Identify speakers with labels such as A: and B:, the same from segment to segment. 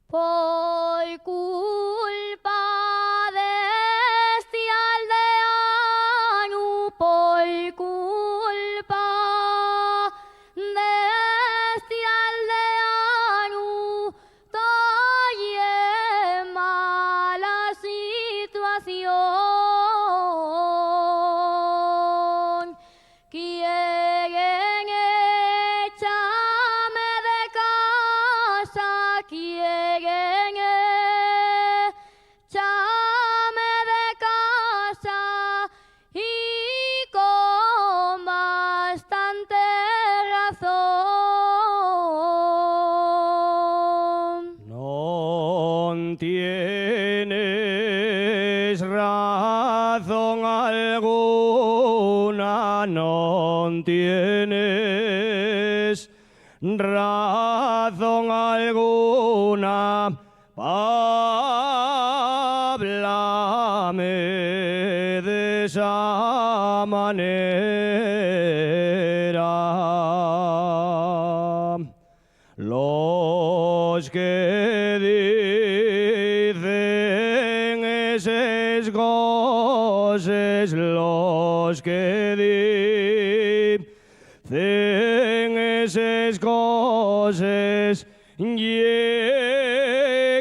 A: Por culpa de este aldeano, por culpa de este aldeano, estoy en mala situación. Quieren echarme de casa, quieren echarme de casa y con bastante razón.
B: No tienes razón alguna, no tienes razón alguna. Háblame de esa manera. Los que dicen esas cosas, los que dicen esas cosas,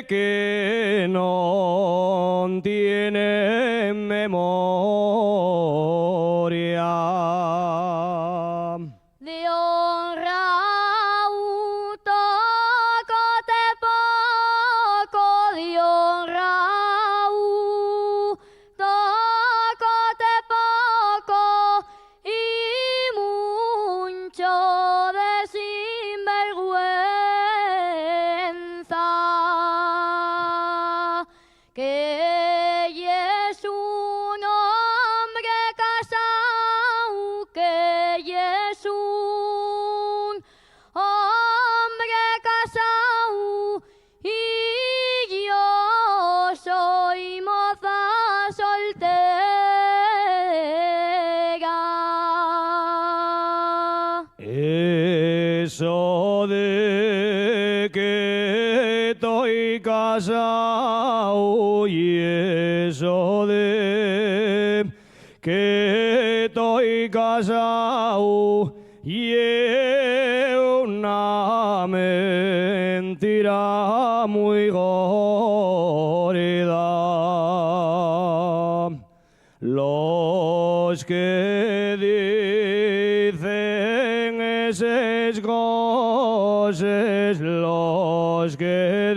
B: que no tienen memoria.
A: De honra tócote poco, de honra tócote poco y mucho de sinvergüenza, que es un hombre casado, que es un hombre casado y yo soy moza soltera.
B: Eso de que estoy casado y eso de que estoy casado y es una mentira muy gorda. Los que dicen esas cosas, los que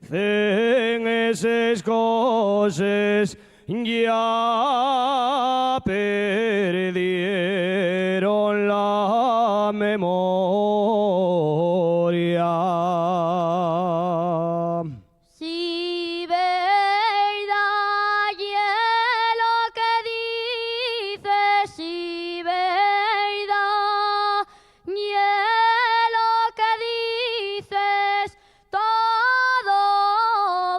B: dicen esas cosas, ya perdieron la memoria.
A: Si verdad es lo que dices, si verdad es lo que dices, todo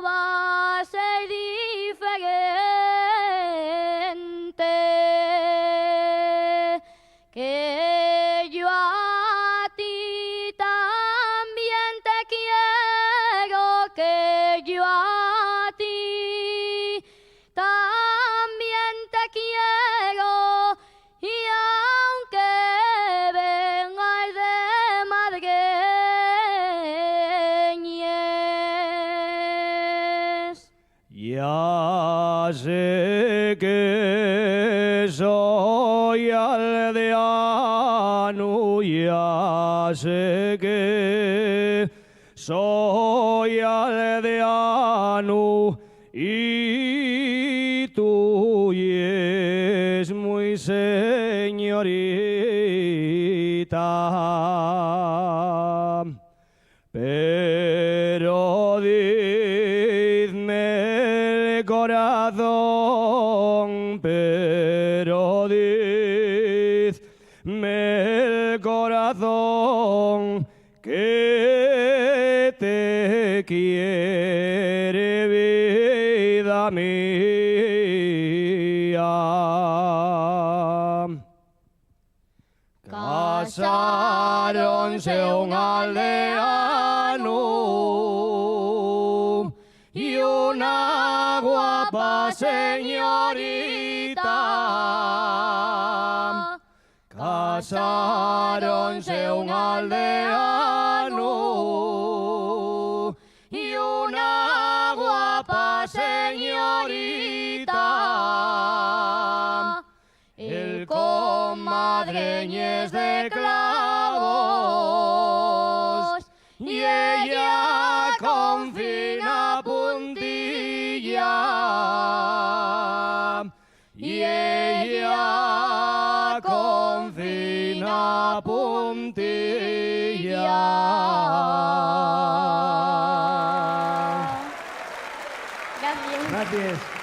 A: va a ser diferente. Que yo a ti también te quiero, que yo a ti también te quiero, y aunque vengas de Madreñes,
B: Ya sé que soy aldeano, ya sé que soy aldeano y tú y es muy señorita. Pero dime el corazón, pero dime el corazón que te quiere, vida mía. Casaronse un aldeano una guapa señorita. Casáronse un aldeano y una guapa señorita. El comadreñez de clavos y ella con fina puntilla. Y ella con fina puntilla.
A: Gracias.
B: Gracias.